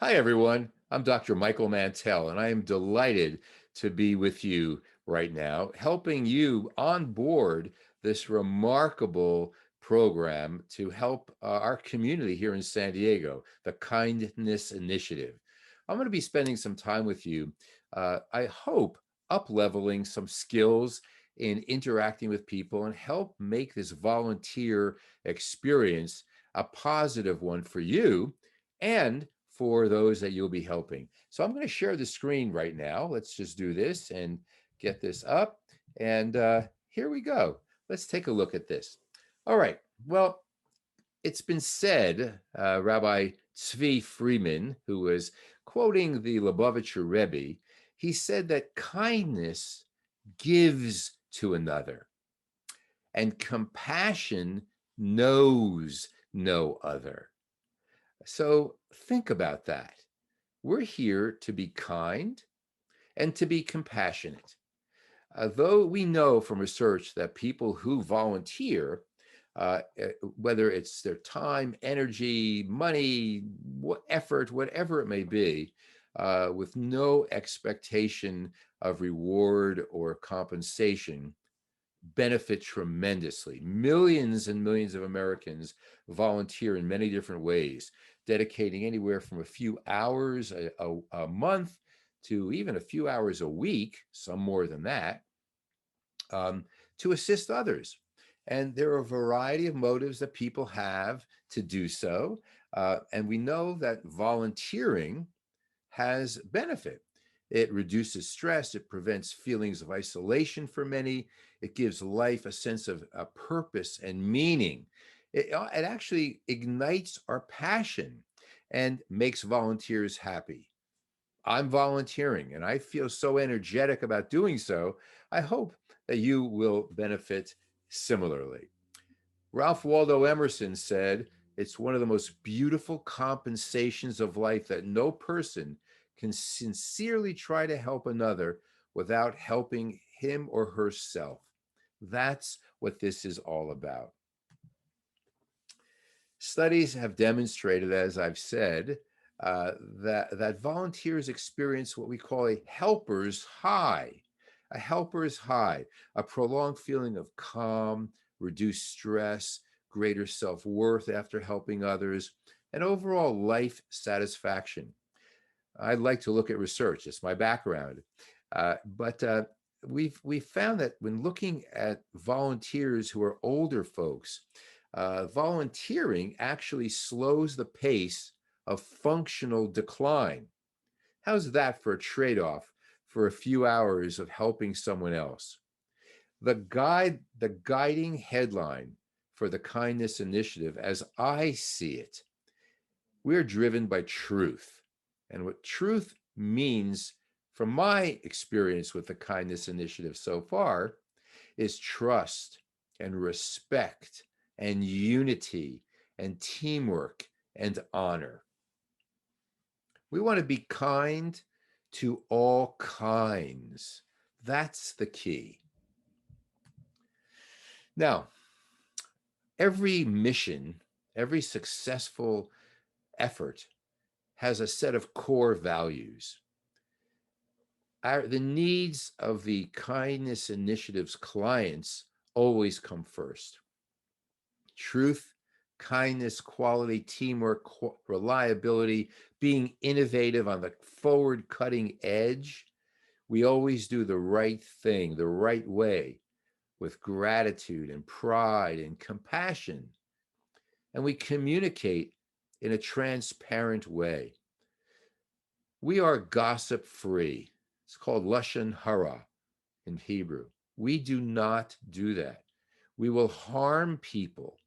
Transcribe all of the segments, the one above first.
Hi, everyone. I'm Dr. Michael Mantell, and I am delighted to be with you right now, helping you on board this remarkable program to help our community here in San Diego, the Kindness Initiative. I'm going to be spending some time with you, I hope, up leveling some skills in interacting with people and help make this volunteer experience a positive one for you and for those that you'll be helping. So I'm going to share the screen right now. Let's just do this and get this up. And here we go. Let's take a look at this. All right. Well, it's been said, Rabbi Tzvi Freeman, who was quoting the Lubavitcher Rebbe, he said that kindness gives to another, and compassion knows no other. So think about that. We're here to be kind and to be compassionate. Though we know from research that people who volunteer, whether it's their time, energy, money, effort, whatever it may be, with no expectation of reward or compensation, benefit tremendously. Millions and millions of Americans volunteer in many different ways, dedicating anywhere from a few hours a month to even a few hours a week, some more than that, um, to assist others. And there are a variety of motives that people have to do so. And we know that volunteering has benefit. It reduces stress, it prevents feelings of isolation for many, it gives life a sense of a purpose and meaning. It actually ignites our passion and makes volunteers happy. I'm volunteering and I feel so energetic about doing so. I hope that you will benefit similarly. Ralph Waldo Emerson said, "It's one of the most beautiful compensations of life that no person can sincerely try to help another without helping him or herself." That's what this is all about. Studies have demonstrated, as I've said, that volunteers experience what we call a helper's high. A helper's high, a prolonged feeling of calm, reduced stress, greater self worth after helping others, and overall life satisfaction. I'd like to look at research. It's my background, but we've found that when looking at volunteers who are older folks, volunteering actually slows the pace of functional decline. How's that for a trade-off for a few hours of helping someone else? The guiding headline for the Kindness Initiative, as I see it, we're driven by truth. And what truth means, from my experience with the Kindness Initiative so far, is trust and respect and unity and teamwork and honor. We want to be kind to all kinds. That's the key. Now, every mission, every successful effort has a set of core values. The needs of the Kindness Initiative's clients always come first. Truth, kindness, quality, teamwork, reliability, being innovative on the forward cutting edge. We always do the right thing the right way with gratitude and pride and compassion. And we communicate in a transparent way. We are gossip free. It's called Lashon Hara in Hebrew. We do not do that. We will harm people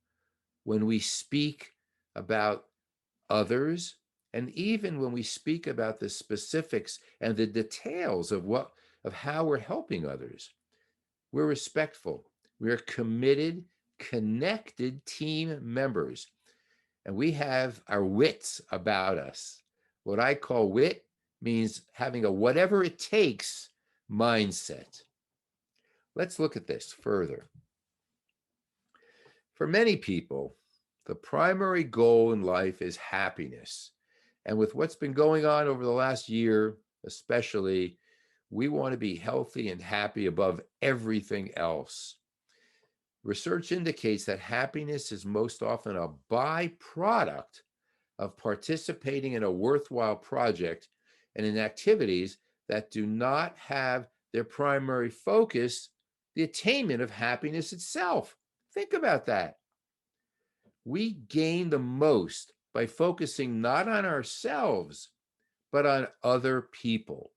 when we speak about others, and even when we speak about the specifics and the details of how we're helping others. We're respectful. We're committed, connected team members, and we have our wits about us. What I call wit means having a whatever it takes mindset. Let's look at this further. For many people, the primary goal in life is happiness. And with what's been going on over the last year, especially, we want to be healthy and happy above everything else. Research indicates that happiness is most often a byproduct of participating in a worthwhile project and in activities that do not have their primary focus the attainment of happiness itself. Think about that. We gain the most by focusing not on ourselves, but on other people.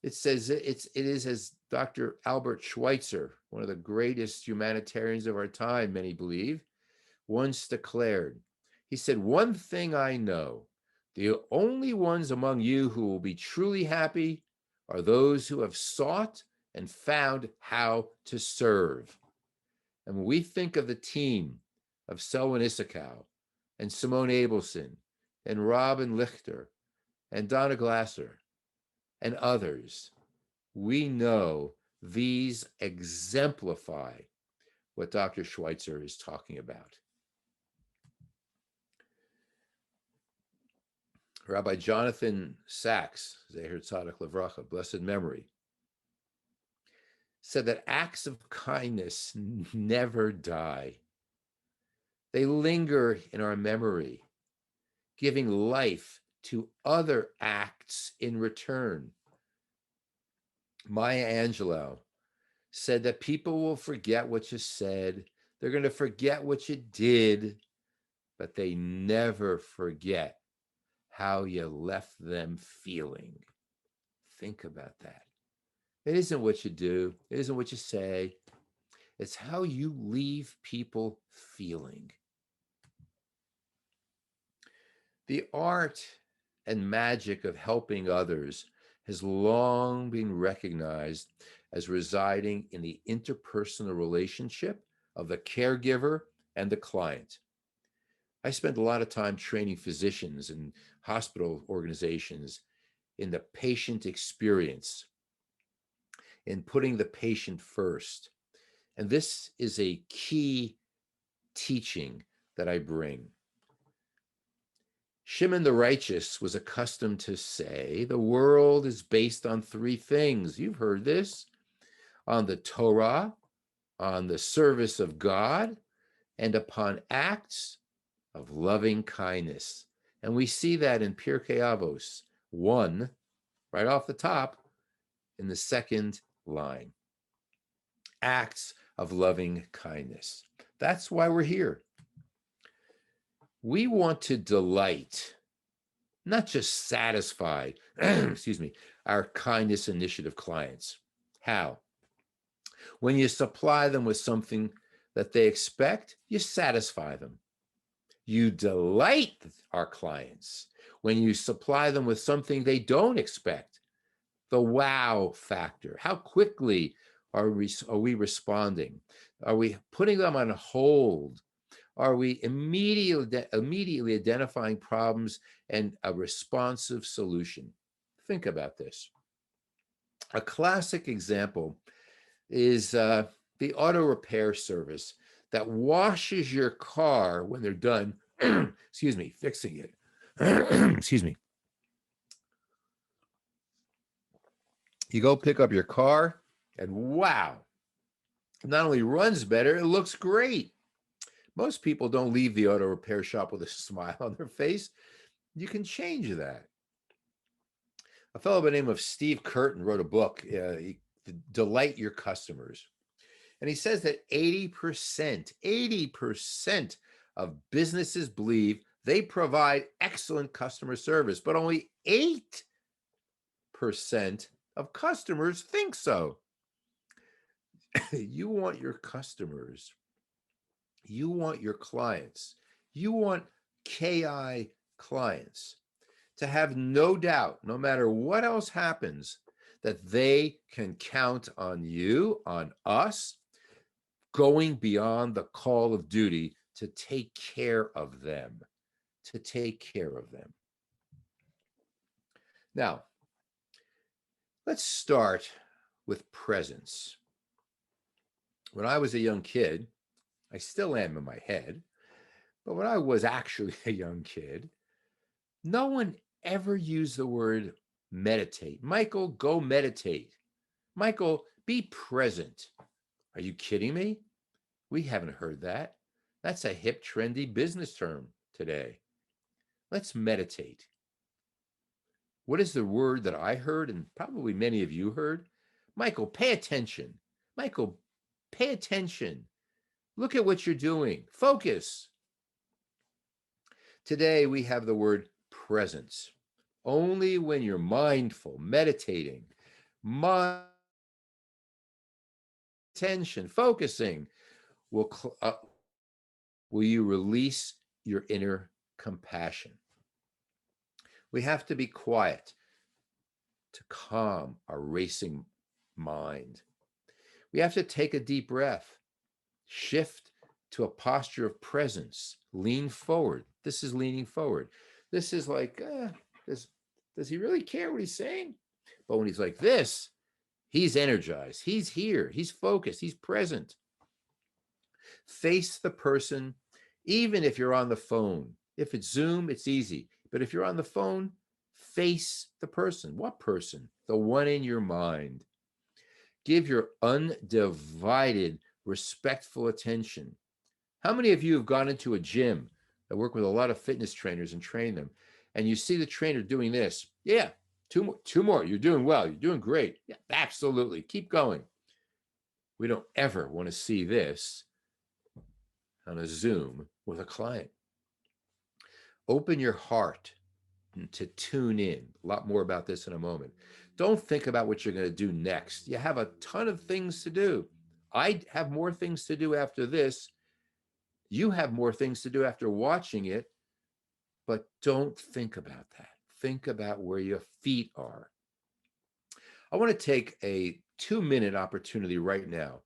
It says it is as Dr. Albert Schweitzer, one of the greatest humanitarians of our time, many believe, once declared. He said, "One thing I know, the only ones among you who will be truly happy are those who have sought and found how to serve." And when we think of the team of Selwyn Issakow and Simone Abelson and Robin Lichter and Donna Glasser and others, we know these exemplify what Dr. Schweitzer is talking about. Rabbi Jonathan Sachs, Zeher Tzaddik Levracha, blessed memory, said that acts of kindness never die. They linger in our memory, giving life to other acts in return. Maya Angelou said that people will forget what you said, they're going to forget what you did, but they never forget how you left them feeling. Think about that. It isn't what you do, it isn't what you say, it's how you leave people feeling. The art and magic of helping others has long been recognized as residing in the interpersonal relationship of the caregiver and the client. I spent a lot of time training physicians and hospital organizations in the patient experience, in putting the patient first. And this is a key teaching that I bring. Shimon the Righteous was accustomed to say, the world is based on three things. You've heard this: on the Torah, on the service of God, and upon acts of loving kindness. And we see that in Pirkei Avos 1, right off the top, in the second line. Acts of loving kindness. That's why we're here. We want to delight, not just satisfy, excuse me, our kindness initiative clients. How? When you supply them with something that they expect, you satisfy them. You delight our clients when you supply them with something they don't expect. The wow factor. How quickly are we responding? Are we putting them on hold? Are we immediately identifying problems and a responsive solution? Think about this. A classic example is the auto repair service that washes your car when they're done, excuse me, fixing it. Excuse me. You go pick up your car, and wow, it not only runs better, it looks great. Most people don't leave the auto repair shop with a smile on their face. You can change that. A fellow by the name of Steve Curtin wrote a book, Delight Your Customers. And he says that 80% of businesses believe they provide excellent customer service, but only 8% of customers think so. You want your customers, you want your clients, you want KI clients to have no doubt, no matter what else happens, that they can count on you, on us, going beyond the call of duty to take care of them, to take care of them. Now, let's start with presence. When I was a young kid, I still am in my head, But when I was actually a young kid, no one ever used the word meditate. Michael, go meditate. Michael, be present. Are you kidding me? We haven't heard that. That's a hip, trendy business term today. Let's meditate. What is the word that I heard, and probably many of you heard? Michael, pay attention. Michael, pay attention. Look at what you're doing. Focus. Today, we have the word presence. Only when you're mindful, meditating, mind attention, focusing, will, will you release your inner compassion. We have to be quiet to calm our racing mind. We have to take a deep breath, shift to a posture of presence, lean forward. This is leaning forward. This is like, does he really care what he's saying? But when he's like this, he's energized, he's here, he's focused, he's present. Face the person, even if you're on the phone. If it's Zoom, it's easy. But if you're on the phone, face the person. What person? The one in your mind. Give your undivided, respectful attention. How many of you have gone into a gym? I work with a lot of fitness trainers and train them. And you see the trainer doing this. Yeah, two more. You're doing well. You're doing great. Yeah, absolutely. Keep going. We don't ever want to see this on a Zoom with a client. Open your heart to tune in. A lot more about this in a moment. Don't think about what you're going to do next. You have a ton of things to do. I have more things to do after this. You have more things to do after watching it, but don't think about that. Think about where your feet are. I want to take a 2-minute opportunity right now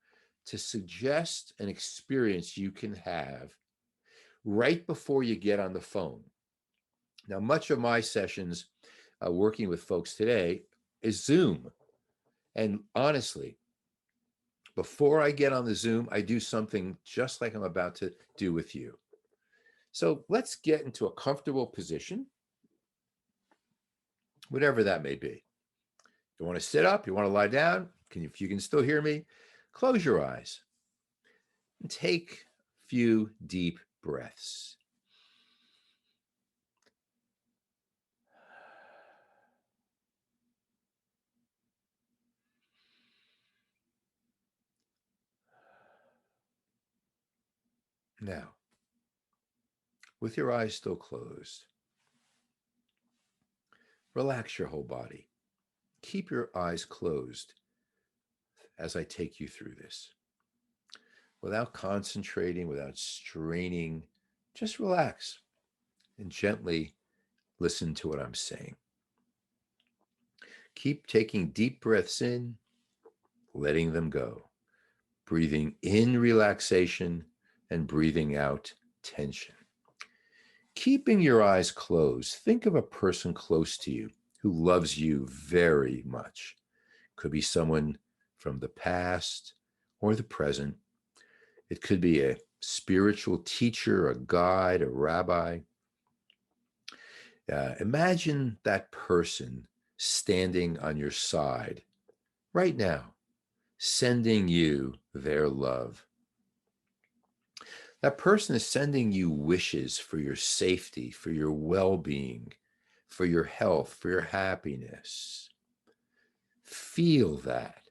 to suggest an experience you can have right before you get on the phone. Now, much of my sessions working with folks today is Zoom. And honestly, before I get on the Zoom, I do something just like I'm about to do with you. So let's get into a comfortable position, whatever that may be. You want to sit up, you want to lie down, if you can still hear me, close your eyes and take a few deep breaths. Now, with your eyes still closed, relax your whole body. Keep your eyes closed as I take you through this. Without concentrating, without straining, just relax and gently listen to what I'm saying. Keep taking deep breaths in, letting them go. Breathing in relaxation and breathing out tension. Keeping your eyes closed, think of a person close to you who loves you very much. Could be someone from the past or the present. It could be a spiritual teacher, a guide, a rabbi. Imagine that person standing on your side right now, sending you their love. That person is sending you wishes for your safety, for your well-being, for your health, for your happiness. Feel that.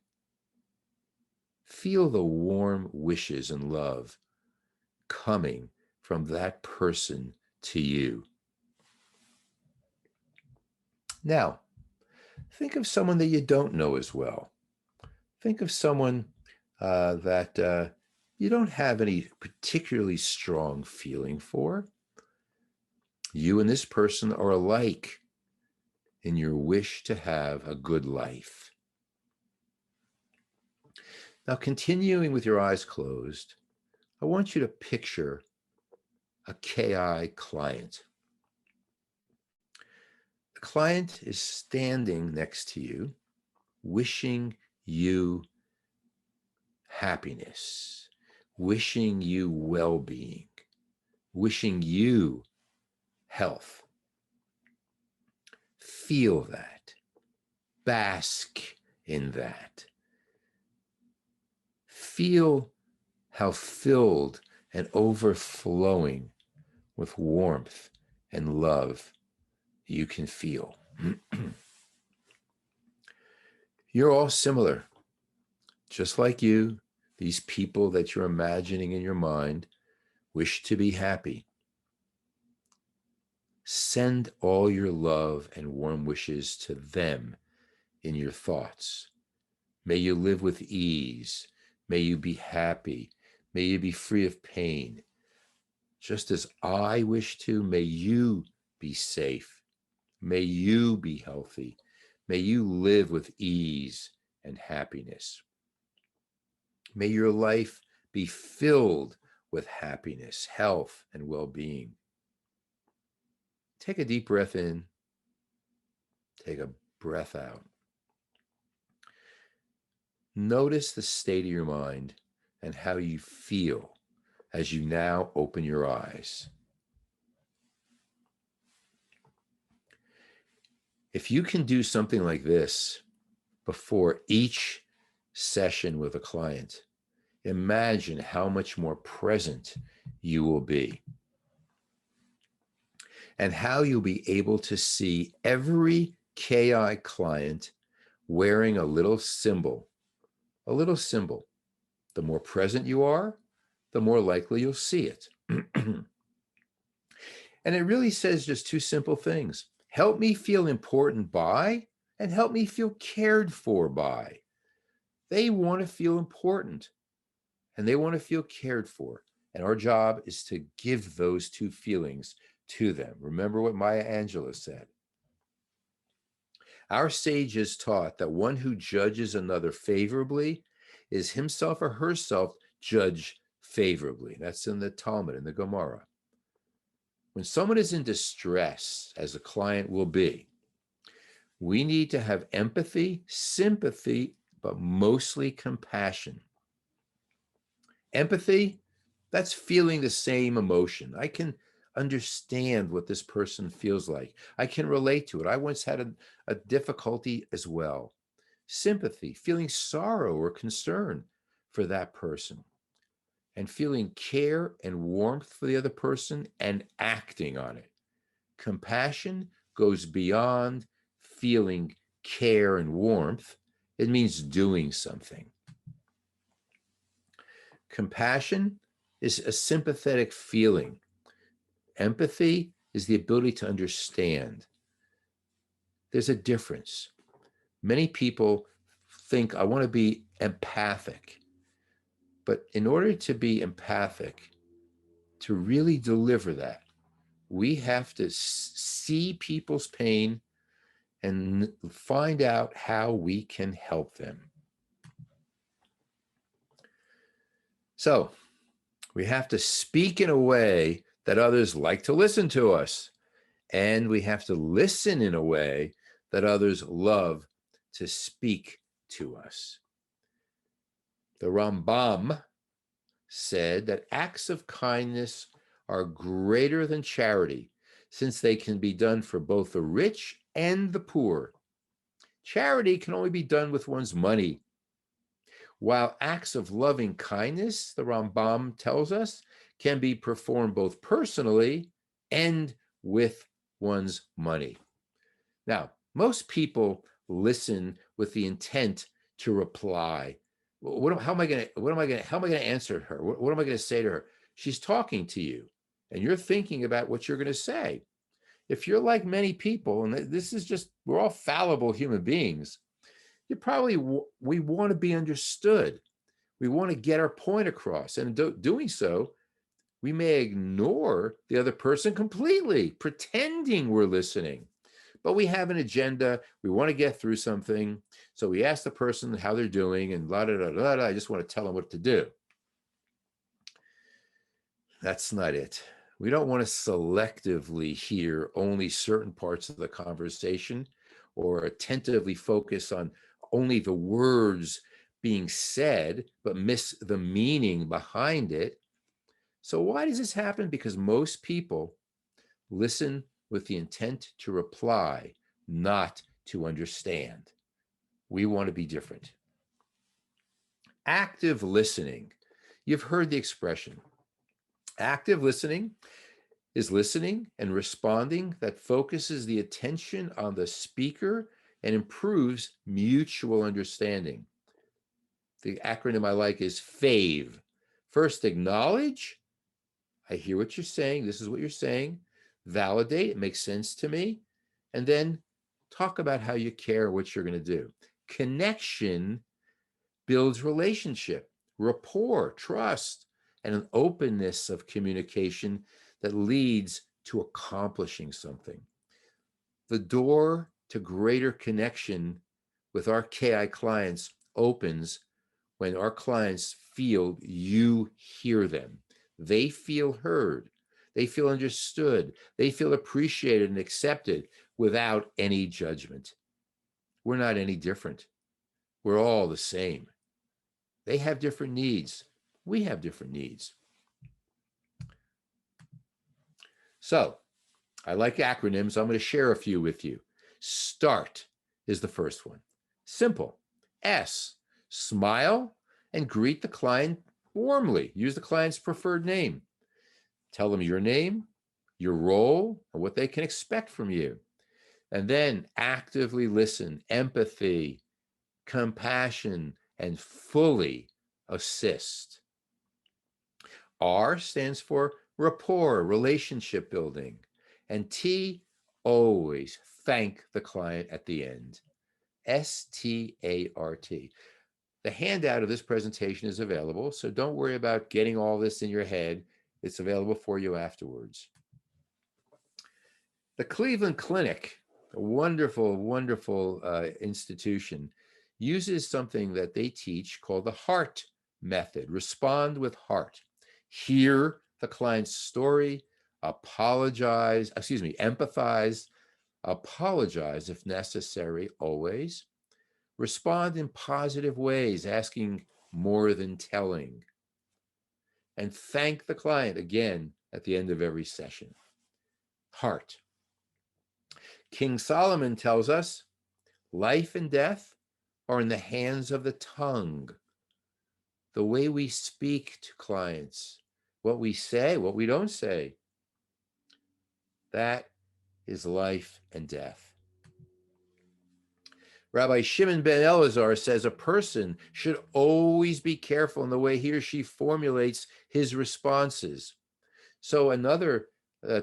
Feel the warm wishes and love coming from that person to you. Now, think of someone that you don't know as well. Think of someone that you don't have any particularly strong feeling for. You and this person are alike in your wish to have a good life. Now, continuing with your eyes closed, I want you to picture a KI client. The client is standing next to you, wishing you happiness, wishing you well-being, wishing you health. Feel that. Bask in that. Feel how filled and overflowing with warmth and love you can feel. You're all similar. Just like you, these people that you're imagining in your mind wish to be happy. Send all your love and warm wishes to them in your thoughts. May you live with ease. May you be happy. May you be free of pain. Just as I wish to, may you be safe. May you be healthy. May you live with ease and happiness. May your life be filled with happiness, health, and well-being. Take a deep breath in. Take a breath out. Notice the state of your mind and how you feel as you now open your eyes. If you can do something like this before each session with a client, imagine how much more present you will be and how you'll be able to see every KI client wearing a little symbol. A little symbol. The more present you are, the more likely you'll see it. And it really says just two simple things. Help me feel important by, and help me feel cared for by. They want to feel important and they want to feel cared for. And our job is to give those two feelings to them. Remember what Maya Angelou said. Our sages taught that one who judges another favorably is himself or herself judged favorably. That's in the Talmud, in the Gemara. When someone is in distress, as a client will be, we need to have empathy, sympathy, but mostly compassion. Empathy, that's feeling the same emotion. I can understand what this person feels like. I can relate to it. I once had a difficulty as well. Sympathy, feeling sorrow or concern for that person, and feeling care and warmth for the other person and acting on it. Compassion goes beyond feeling care and warmth. It means doing something. Compassion is a sympathetic feeling. Empathy is the ability to understand. There's a difference. Many people think, I want to be empathic. But in order to be empathic, to really deliver that, we have to see people's pain and find out how we can help them. So we have to speak in a way that others like to listen to us. And we have to listen in a way that others love to speak to us. The Rambam said that acts of kindness are greater than charity, since they can be done for both the rich and the poor. Charity can only be done with one's money, while acts of loving kindness, the Rambam tells us, can be performed both personally and with one's money. Now, most people listen with the intent to reply. How am I going to answer her? What am I going to say to her? She's talking to you, and you're thinking about what you're going to say. If you're like many people, and this is just, we're all fallible human beings, we want to be understood. We want to get our point across. And doing so, we may ignore the other person completely, pretending we're listening. But we have an agenda. We want to get through something. So we ask the person how they're doing and blah, blah, blah, blah, blah. I just want to tell them what to do. That's not it. We don't want to selectively hear only certain parts of the conversation or attentively focus on only the words being said, but miss the meaning behind it. So why does this happen? Because most people listen with the intent to reply, not to understand. We want to be different. Active listening. You've heard the expression. Active listening is listening and responding that focuses the attention on the speaker and improves mutual understanding. The acronym I like is FAVE. First, acknowledge. I hear what you're saying. This is what you're saying. Validate. It makes sense to me. And then talk about how you care, what you're going to do. Connection builds relationship, rapport, trust, and an openness of communication that leads to accomplishing something. The door to greater connection with our KI clients opens when our clients feel you hear them. They feel heard. They feel understood. They feel appreciated and accepted without any judgment. We're not any different. We're all the same. They have different needs. We have different needs. So I like acronyms. I'm going to share a few with you. START is the first one. Simple. S, smile and greet the client warmly. Use the client's preferred name. Tell them your name, your role, and what they can expect from you. And then actively listen, empathy, compassion, and fully assist. R stands for rapport, relationship building. And T, always thank the client at the end. START. The handout of this presentation is available, so don't worry about getting all this in your head. It's available for you afterwards. The Cleveland Clinic, a wonderful, wonderful institution, uses something that they teach called the HEART method. Respond with heart. Hear the client's story, empathize, apologize if necessary, always. Respond in positive ways, asking more than telling. And thank the client again at the end of every session. Heart. King Solomon tells us life and death are in the hands of the tongue. The way we speak to clients, what we say, what we don't say, that is life and death. Rabbi Shimon ben Elazar says a person should always be careful in the way he or she formulates his responses. So another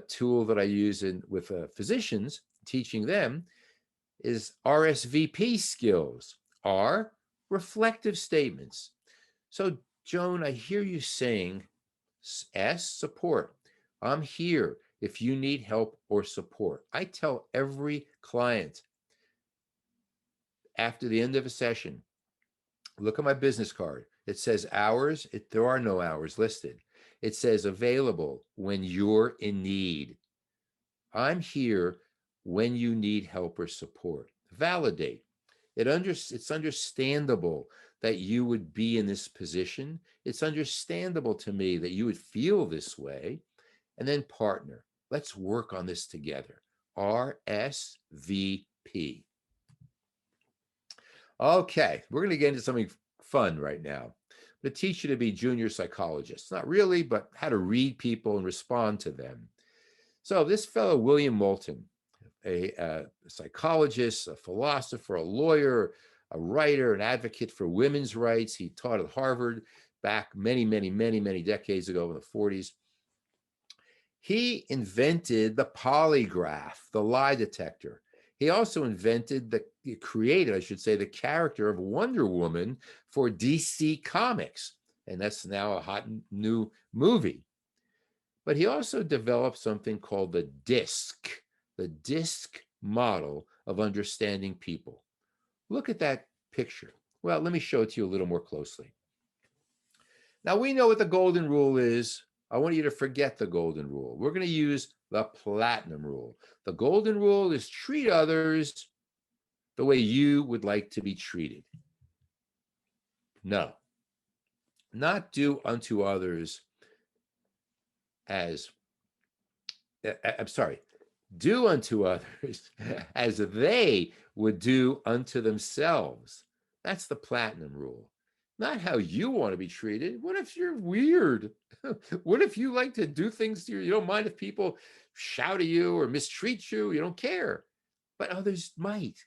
tool that I use with physicians, teaching them, is RSVP skills. R, reflective statements. So Joan, I hear you saying, S, support. I'm here if you need help or support. I tell every client after the end of a session, look at my business card. It says hours. There are no hours listed. It says available when you're in need. I'm here when you need help or support. Validate. It's understandable that you would be in this position. It's understandable to me that you would feel this way. And then partner. Let's work on this together. RSVP. Okay, we're going to get into something fun right now. I'm going to teach you to be junior psychologists. Not really, but how to read people and respond to them. So this fellow, William Moulton, a psychologist, a philosopher, a lawyer, a writer, an advocate for women's rights. He taught at Harvard back many decades ago in the 40s. He invented the polygraph, the lie detector. He also created, I should say, the character of Wonder Woman for DC Comics. And that's now a hot new movie. But he also developed something called the DISC model of understanding people. Look at that picture. Well, let me show it to you a little more closely. Now, we know what the golden rule is. I want you to forget the golden rule. We're going to use the platinum rule. The golden rule is treat others the way you would like to be treated. No, not do unto others as, I'm sorry, do unto others as they would do unto themselves. That's the platinum rule. Not how you want to be treated. What if you're weird? What if you like to do things to you don't mind if people shout at you or mistreat you? You don't care. But others might.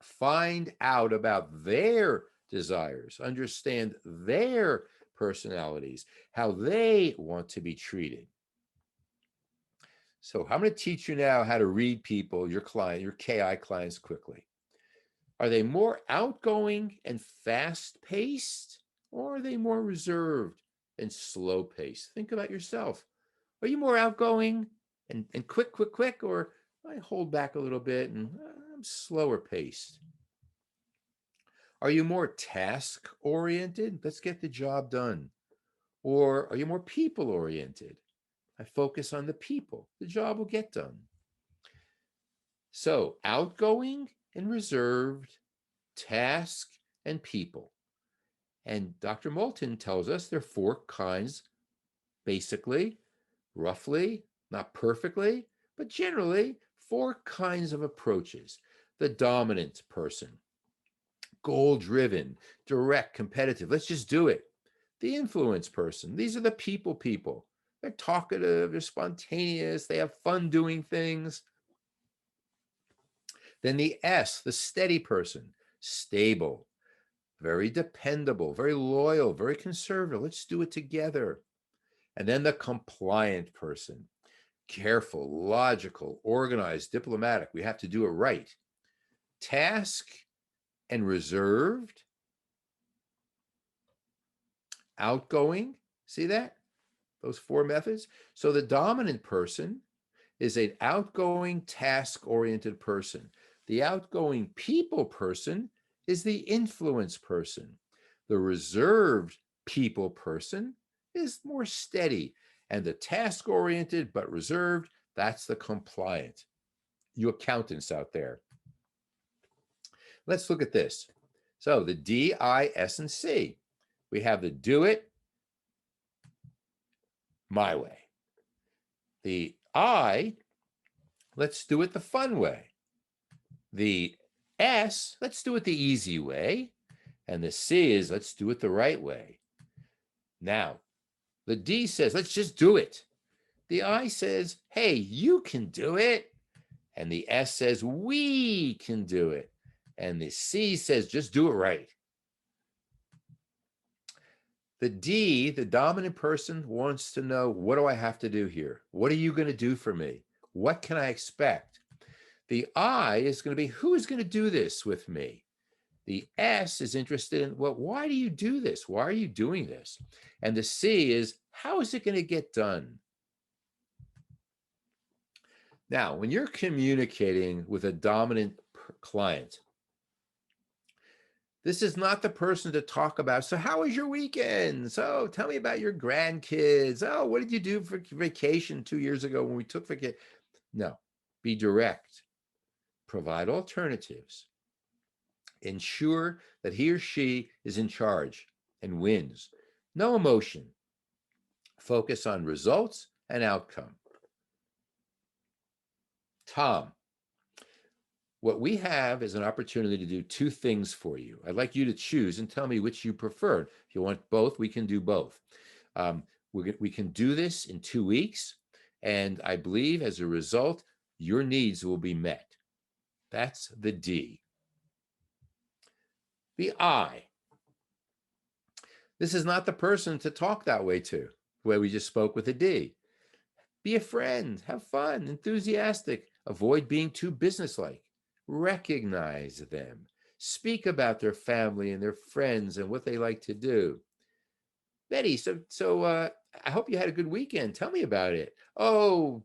Find out about their desires, understand their personalities, how they want to be treated. So I'm going to teach you now how to read people, your client, your KI clients quickly. Are they more outgoing and fast-paced, or are they more reserved and slow-paced? Think about yourself. Are you more outgoing and quick, or I hold back a little bit and I'm slower paced? Are you more task-oriented? Let's get the job done. Or are you more people-oriented? I focus on the people. The job will get done. So, outgoing and reserved, task and people. And Dr. Moulton tells us there are four kinds, basically, roughly, not perfectly, but generally, four kinds of approaches. The dominant person, goal-driven, direct, competitive. Let's just do it. The influence person. These are the people. They're talkative, they're spontaneous, they have fun doing things. Then the S, the steady person, stable, very dependable, very loyal, very conservative. Let's do it together. And then the compliant person, careful, logical, organized, diplomatic. We have to do it right. Task and reserved, outgoing. See that? Those four methods. So the dominant person is an outgoing, task-oriented person. The outgoing people person is the influence person. The reserved people person is more steady. And the task-oriented but reserved, that's the compliant. You accountants out there. Let's look at this. So the D, I, S, and C. We have the do it my way. The I, let's do it the fun way. The S, let's do it the easy way. And the C is let's do it the right way. Now, the D says, let's just do it. The I says, hey, you can do it. And the S says, we can do it. And the C says, just do it right. The D, the dominant person, wants to know, what do I have to do here? What are you going to do for me? What can I expect? The I is going to be, who is going to do this with me? The S is interested in, well, why do you do this? Why are you doing this? And the C is, how is it going to get done? Now, when you're communicating with a dominant client, this is not the person to talk about. So how was your weekend? So tell me about your grandkids. Oh, what did you do for vacation 2 years ago when we took vacation? No, be direct. Provide alternatives. Ensure that he or she is in charge and wins. No emotion. Focus on results and outcome. Tom, what we have is an opportunity to do two things for you. I'd like you to choose and tell me which you prefer. If you want both, we can do both. We can do this in 2 weeks, and I believe as a result, your needs will be met. That's the D. The I. This is not the person to talk that way to, the way we just spoke with the D. Be a friend, have fun, enthusiastic, avoid being too businesslike. Recognize them. Speak about their family and their friends and what they like to do. Betty, I hope you had a good weekend. Tell me about it. Oh,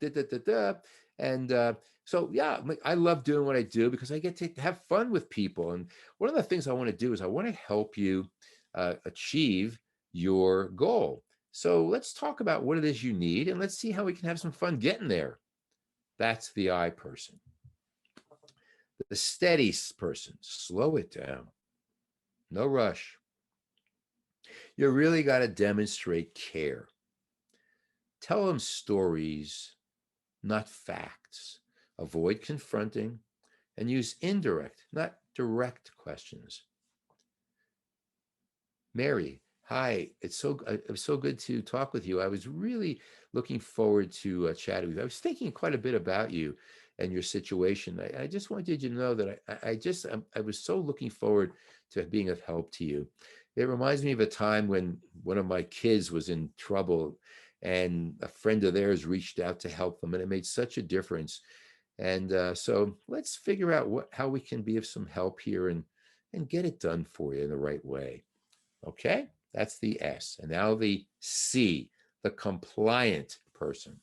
And so, yeah, I love doing what I do because I get to have fun with people. And one of the things I want to do is I want to help you achieve your goal. So let's talk about what it is you need and let's see how we can have some fun getting there. That's the I person. The steady person, slow it down. No rush. You really got to demonstrate care. Tell them stories, not facts. Avoid confronting and use indirect, not direct questions. Mary, hi. It was so good to talk with you. I was really looking forward to chatting with you. I was thinking quite a bit about you and your situation. I just wanted you to know that I was so looking forward to being of help to you. It reminds me of a time when one of my kids was in trouble, and a friend of theirs reached out to help them, and it made such a difference. And so let's figure out how we can be of some help here and get it done for you in the right way. Okay, that's the S. And now the C, the compliant person.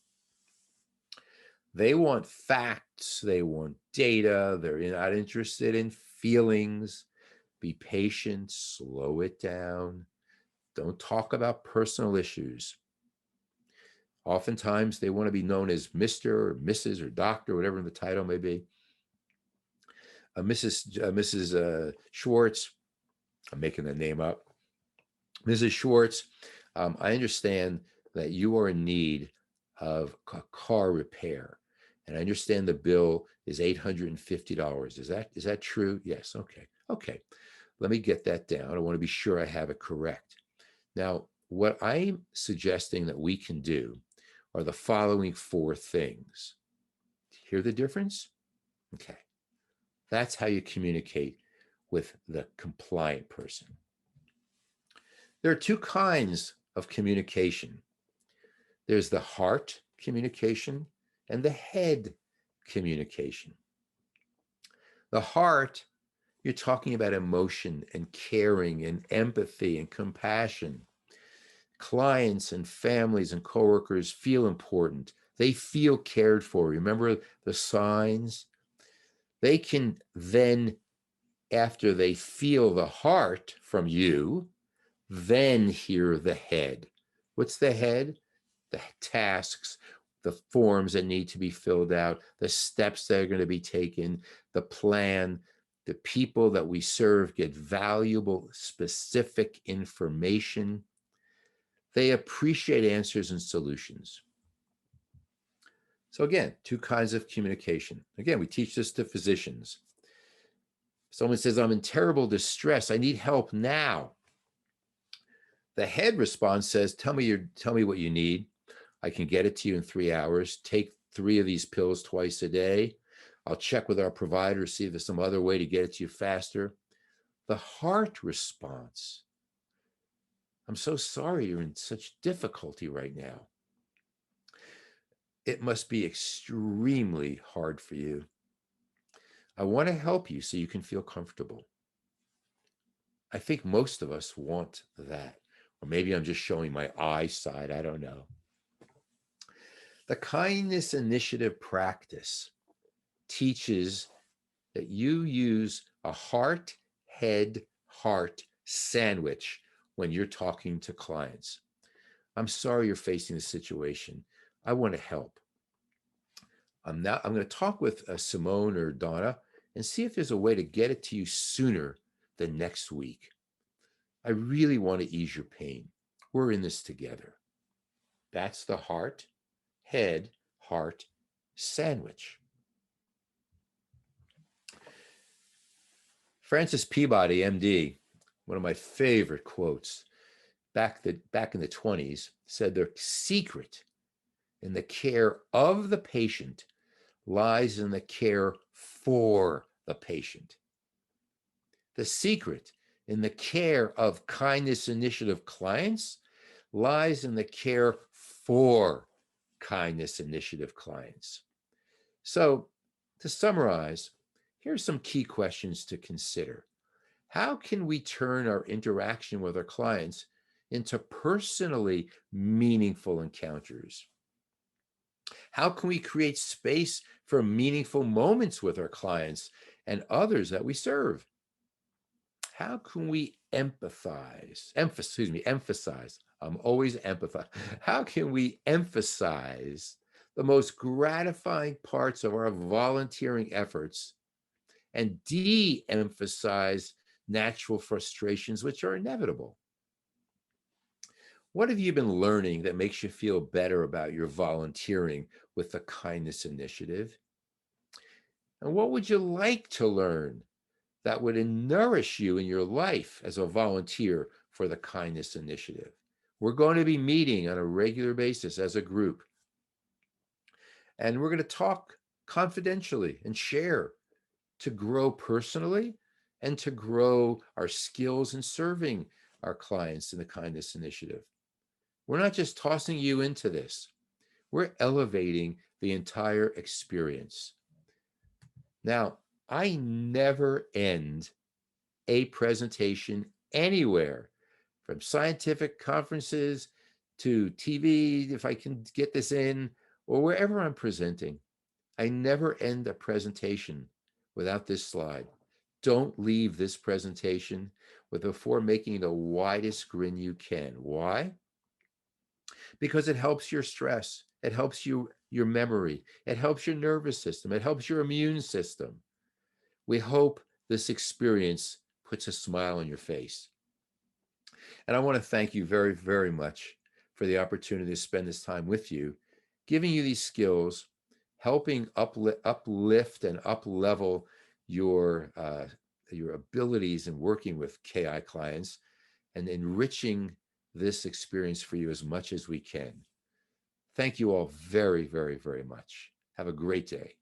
They want facts, they want data, they're not interested in feelings. Be patient, slow it down. Don't talk about personal issues. Oftentimes, they want to be known as Mr. or Mrs. or Doctor, whatever the title may be. Mrs. Schwartz, I'm making the name up. Mrs. Schwartz, I understand that you are in need of car repair, and I understand the bill is $850. Is that true? Yes. Okay. Okay. Let me get that down. I want to be sure I have it correct. Now, what I'm suggesting that we can do are the following four things. Hear the difference? Okay. That's how you communicate with the compliant person. There are two kinds of communication. There's the heart communication and the head communication. The heart, you're talking about emotion and caring and empathy and compassion. Clients and families and coworkers feel important. They feel cared for. Remember the signs? They can then, after they feel the heart from you, then hear the head. What's the head? The tasks, the forms that need to be filled out, the steps that are going to be taken, the plan. The people that we serve get valuable, specific information. They appreciate answers and solutions. So again, two kinds of communication. Again, we teach this to physicians. Someone says, I'm in terrible distress. I need help now. The head response says, tell me what you need. I can get it to you in 3 hours. Take 3 of these pills twice a day. I'll check with our provider, see if there's some other way to get it to you faster. The heart response, I'm so sorry you're in such difficulty right now. It must be extremely hard for you. I want to help you so you can feel comfortable. I think most of us want that. Or maybe I'm just showing my eye side. I don't know. The kindness initiative practice teaches that you use a heart, head, heart sandwich when you're talking to clients. I'm sorry you're facing this situation. I want to help. I'm going to talk with Simone or Donna and see if there's a way to get it to you sooner than next week. I really want to ease your pain. We're in this together. That's the heart, head, heart sandwich. Francis Peabody, MD, one of my favorite quotes, back in the 20s, said the secret in the care of the patient lies in the care for the patient. The secret in the care of kindness initiative clients lies in the care for kindness initiative clients. So, to summarize, here's some key questions to consider. How can we turn our interaction with our clients into personally meaningful encounters? How can we create space for meaningful moments with our clients and others that we serve? How can we emphasize? I'm always empathize. How can we emphasize the most gratifying parts of our volunteering efforts and de-emphasize natural frustrations, which are inevitable? What have you been learning that makes you feel better about your volunteering with the Kindness Initiative? And what would you like to learn that would nourish you in your life as a volunteer for the Kindness Initiative? We're going to be meeting on a regular basis as a group, and we're going to talk confidentially and share to grow personally and to grow our skills in serving our clients in the Kindness Initiative. We're not just tossing you into this, we're elevating the entire experience. Now, I never end a presentation anywhere, from scientific conferences to TV, if I can get this in, or wherever I'm presenting. I never end a presentation without this slide. Don't leave this presentation before making the widest grin you can. Why? Because it helps your stress, it helps your memory, it helps your nervous system, it helps your immune system. We hope this experience puts a smile on your face. And I want to thank you very, very much for the opportunity to spend this time with you, giving you these skills, helping uplift and up-level your abilities in working with KI clients, and enriching this experience for you as much as we can. Thank you all very, very, very much. Have a great day.